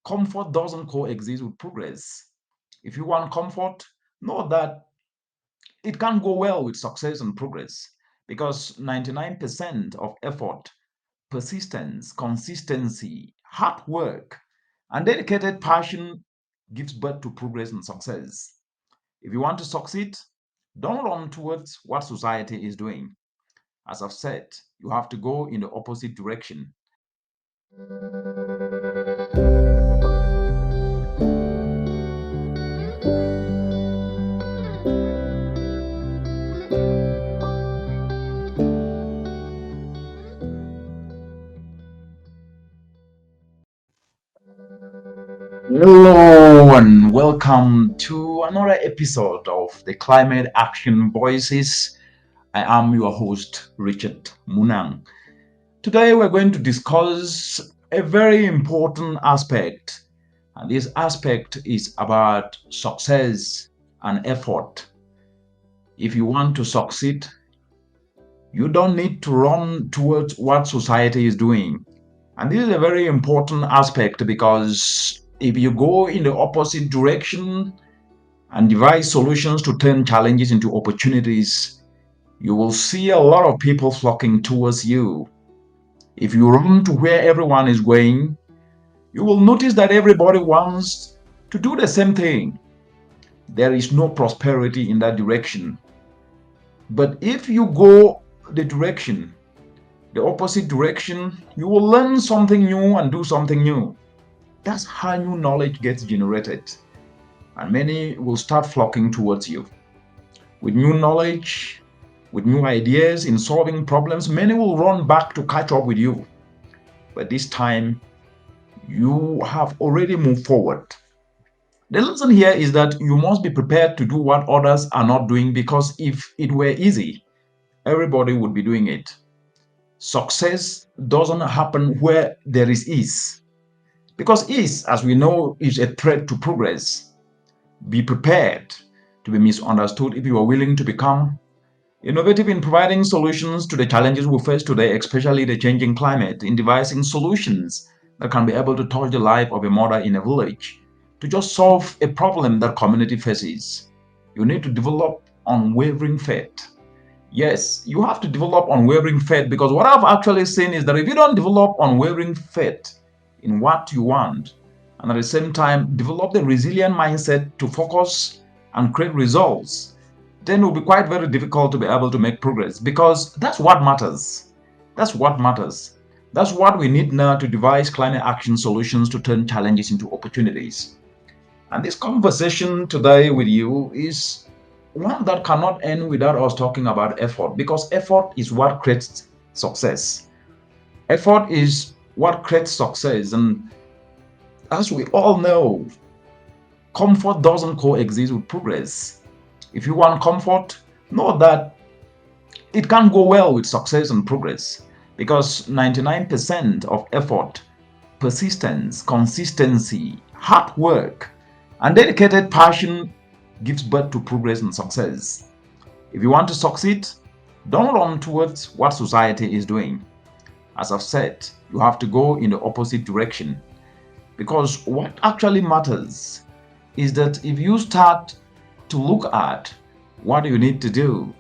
Comfort doesn't coexist with progress. If you want comfort, know that it can't go well with success and progress because 99% of effort, persistence, consistency, hard work, and dedicated passion gives birth to progress and success. If you want to succeed, don't run towards what society is doing. As I've said, you have to go in the opposite direction. Hello and welcome to another episode of the Climate Action Voices. I am your host, Richard Munang. Today we're going to discuss a very important aspect, and this aspect is about success and effort. If you want to succeed, you don't need to run towards what society is doing. And this is a very important aspect because if you go in the opposite direction and devise solutions to turn challenges into opportunities, you will see a lot of people flocking towards you. If you run to where everyone is going, you will notice that everybody wants to do the same thing. There is no prosperity in that direction. But if you go the opposite direction, you will learn something new and do something new. That's how new knowledge gets generated, and many will start flocking towards you. With new knowledge, with new ideas in solving problems, many will run back to catch up with you. But this time, you have already moved forward. The lesson here is that you must be prepared to do what others are not doing because if it were easy, everybody would be doing it. Success doesn't happen where there is ease. Because ease, as we know, is a threat to progress. Be prepared to be misunderstood if you are willing to become innovative in providing solutions to the challenges we face today, especially the changing climate, in devising solutions that can be able to touch the life of a mother in a village, to just solve a problem that community faces. You need to develop unwavering faith. Yes, you have to develop unwavering faith because what I've actually seen is that if you don't develop unwavering faith in what you want, and at the same time develop the resilient mindset to focus and create results, then it will be quite very difficult to be able to make progress because that's what matters. That's what matters. That's what we need now to devise climate action solutions to turn challenges into opportunities. And this conversation today with you is one that cannot end without us talking about effort because effort is what creates success. Effort is what creates success. And as we all know, comfort doesn't coexist with progress. If you want comfort, know that it can't go well with success and progress because 99% of effort, persistence, consistency, hard work, and dedicated passion gives birth to progress and success. If you want to succeed, don't run towards what society is doing. As I've said, you have to go in the opposite direction because what actually matters is that if you start to look at what you need to do,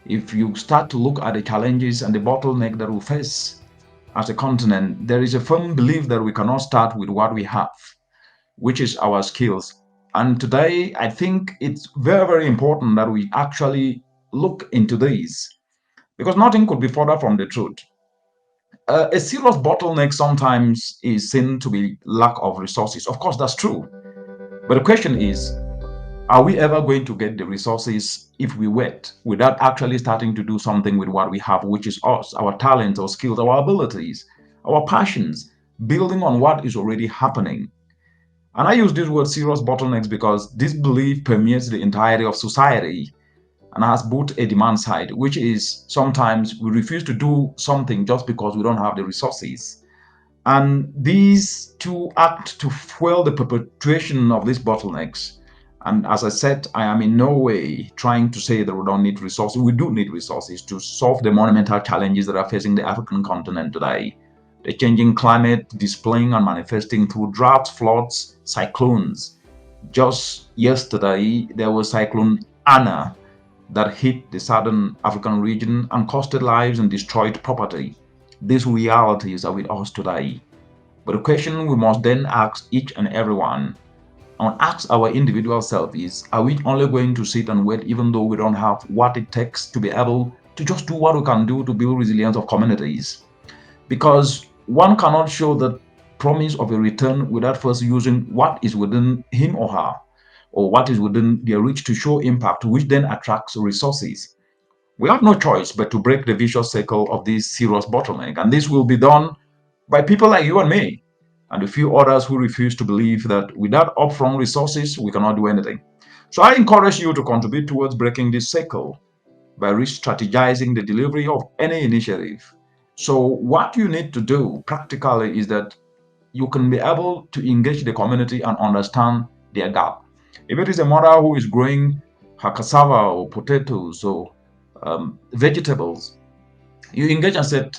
if you start to look at the challenges and the bottleneck that we face as a continent, there is a firm belief that we cannot start with what we have, which is our skills. And today, I think it's very, very important that we actually look into these because nothing could be further from the truth. A serious bottleneck sometimes is seen to be lack of resources. Of course, that's true. But the question is, are we ever going to get the resources if we wait without actually starting to do something with what we have, which is us, our talents, our skills, our abilities, our passions, building on what is already happening? And I use this word serious bottlenecks because this belief permeates the entirety of society and has both a demand side, which is sometimes we refuse to do something just because we don't have the resources. And these two act to fuel the perpetuation of these bottlenecks. And as I said, I am in no way trying to say that we don't need resources. We do need resources to solve the monumental challenges that are facing the African continent today. the changing climate displaying and manifesting through droughts, floods, cyclones. Just yesterday, there was Cyclone Anna that hit the southern African region and costed lives and destroyed property. These realities are with us today. But the question we must then ask each and everyone and ask our individual self is, are we only going to sit and wait even though we don't have what it takes to be able to just do what we can do to build resilience of communities? Because one cannot show the promise of a return without first using what is within him or her, or what is within their reach to show impact, which then attracts resources. We have no choice but to break the vicious cycle of this serious bottleneck, and this will be done by people like you and me, and a few others who refuse to believe that without upfront resources, we cannot do anything. So I encourage you to contribute towards breaking this cycle by re-strategizing the delivery of any initiative. So what you need to do practically is that you can be able to engage the community and understand their gap. If it is a mother who is growing her cassava or potatoes or vegetables, you engage and say,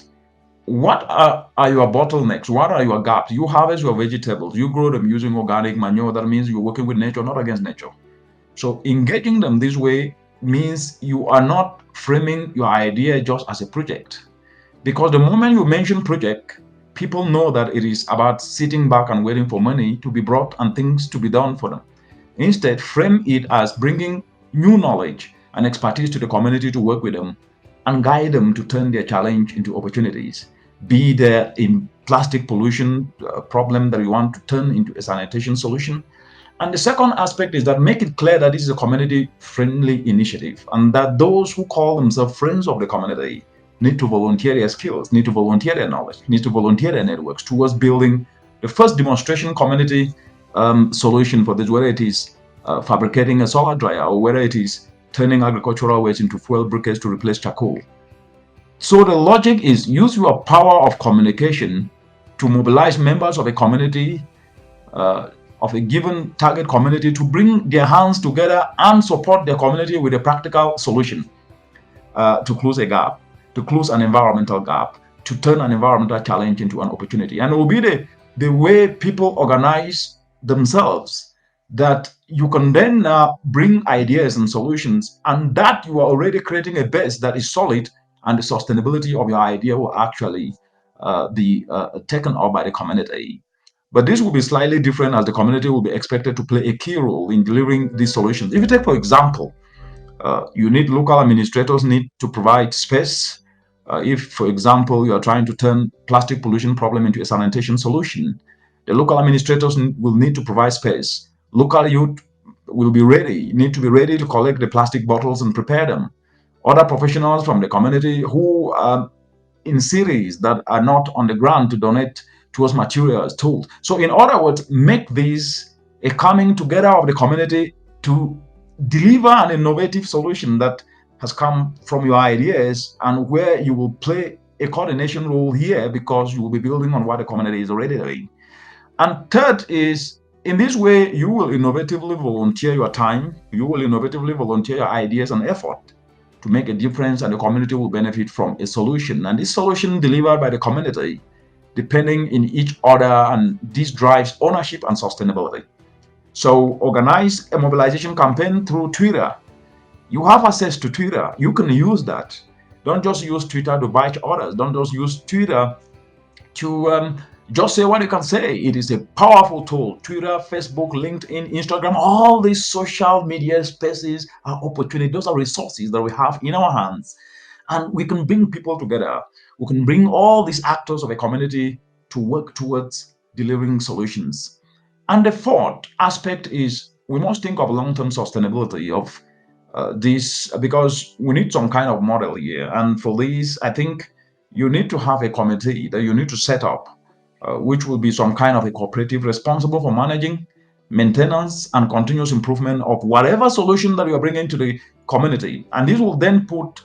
what are your bottlenecks? What are your gaps? You harvest your vegetables, you grow them using organic manure. That means you're working with nature, not against nature. So engaging them this way means you are not framing your idea just as a project. Because the moment you mention project, people know that it is about sitting back and waiting for money to be brought and things to be done for them. Instead, frame it as bringing new knowledge and expertise to the community to work with them and guide them to turn their challenge into opportunities. Be there in plastic pollution problem that you want to turn into a sanitation solution. And the second aspect is that make it clear that this is a community-friendly initiative and that those who call themselves friends of the community need to volunteer their skills, need to volunteer their knowledge, need to volunteer their networks towards building the first demonstration community solution for this, whether it is fabricating a solar dryer or whether it is turning agricultural waste into fuel briquettes to replace charcoal. So the logic is use your power of communication to mobilize members of a community, of a given target community, to bring their hands together and support their community with a practical solution to close a gap, to close an environmental gap, to turn an environmental challenge into an opportunity. And it will be the way people organize themselves that you can then bring ideas and solutions, and that you are already creating a base that is solid, and the sustainability of your idea will actually be taken up by the community. But this will be slightly different as the community will be expected to play a key role in delivering these solutions. If you take, for example, you need local administrators need to provide space. If, for example, you are trying to turn plastic pollution problem into a sanitation solution, the local administrators will need to provide space. Local youth will be ready, need to be ready to collect the plastic bottles and prepare them. Other professionals from the community who are in series that are not on the ground to donate towards materials, tools. So in other words, make this a coming together of the community to deliver an innovative solution that has come from your ideas, and where you will play a coordination role here because you will be building on what the community is already doing. And third is, in this way, you will innovatively volunteer your time, you will innovatively volunteer your ideas and effort to make a difference, and the community will benefit from a solution. And this solution delivered by the community, depending in each other, and this drives ownership and sustainability. So organize a mobilization campaign through Twitter. You have access to Twitter. You can use that. Don't just use Twitter to bite others. Don't just use Twitter to just say what you can say. It is a powerful tool. Twitter, Facebook, LinkedIn, Instagram, all these social media spaces are opportunities. Those are resources that we have in our hands. And we can bring people together. We can bring all these actors of a community to work towards delivering solutions. And the fourth aspect is we must think of long-term sustainability of this, because we need some kind of model here. And for this, I think you need to have a committee that you need to set up, which will be some kind of a cooperative responsible for managing, maintenance, and continuous improvement of whatever solution that you are bringing to the community. And this will then put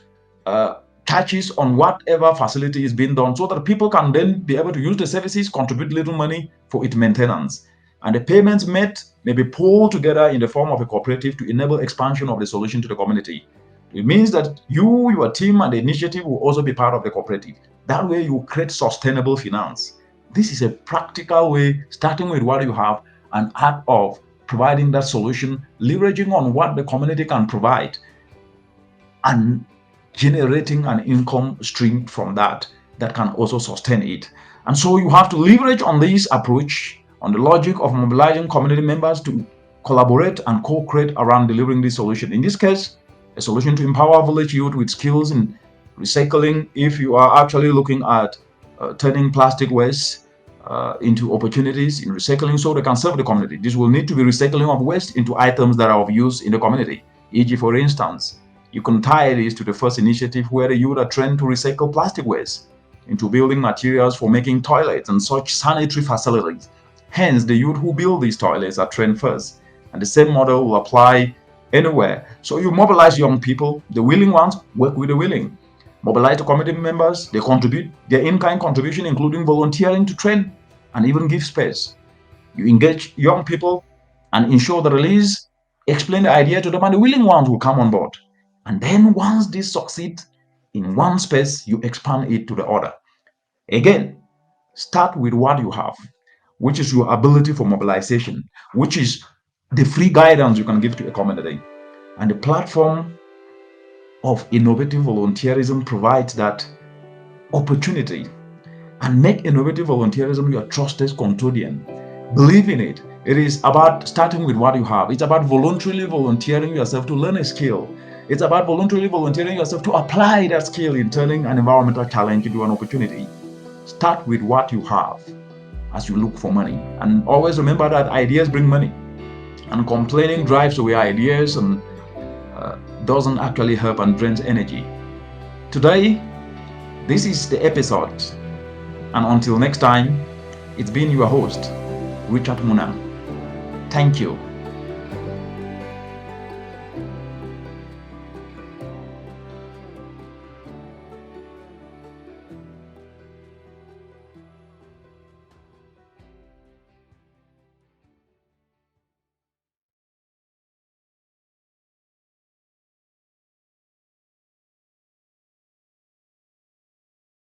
catches on whatever facility is being done, so that people can then be able to use the services, contribute little money for its maintenance. And the payments made may be pulled together in the form of a cooperative to enable expansion of the solution to the community. It means that you, your team, and the initiative will also be part of the cooperative. That way you create sustainable finance. This is a practical way, starting with what you have, an art of providing that solution, leveraging on what the community can provide, and generating an income stream from that can also sustain it. And so you have to leverage on this approach, on the logic of mobilizing community members to collaborate and co-create around delivering this solution. In this case, a solution to empower village youth with skills in recycling. If you are actually looking at turning plastic waste into opportunities in recycling so they can serve the community, this will need to be recycling of waste into items that are of use in the community. E.g., for instance, you can tie this to the first initiative where the youth are trained to recycle plastic waste into building materials for making toilets and such sanitary facilities. Hence, the youth who build these toilets are trained first, and the same model will apply anywhere. So you mobilize young people, the willing ones work with the willing. Mobilize the community members, they contribute their in-kind contribution, including volunteering to train and even give space. You engage young people and ensure the release, explain the idea to them, and the willing ones will come on board. And then once this succeeds in one space, you expand it to the other. Again, start with what you have, which is your ability for mobilization, which is the free guidance you can give to a community. And the platform of innovative volunteerism provides that opportunity. And make innovative volunteerism your trusted custodian. Believe in it. It is about starting with what you have. It's about voluntarily volunteering yourself to learn a skill. It's about voluntarily volunteering yourself to apply that skill in turning an environmental challenge into an opportunity. Start with what you have as you look for money. And always remember that ideas bring money. And complaining drives away ideas and doesn't actually help and drains energy. Today, this is the episode. And until next time, it's been your host, Richard Munang. Thank you.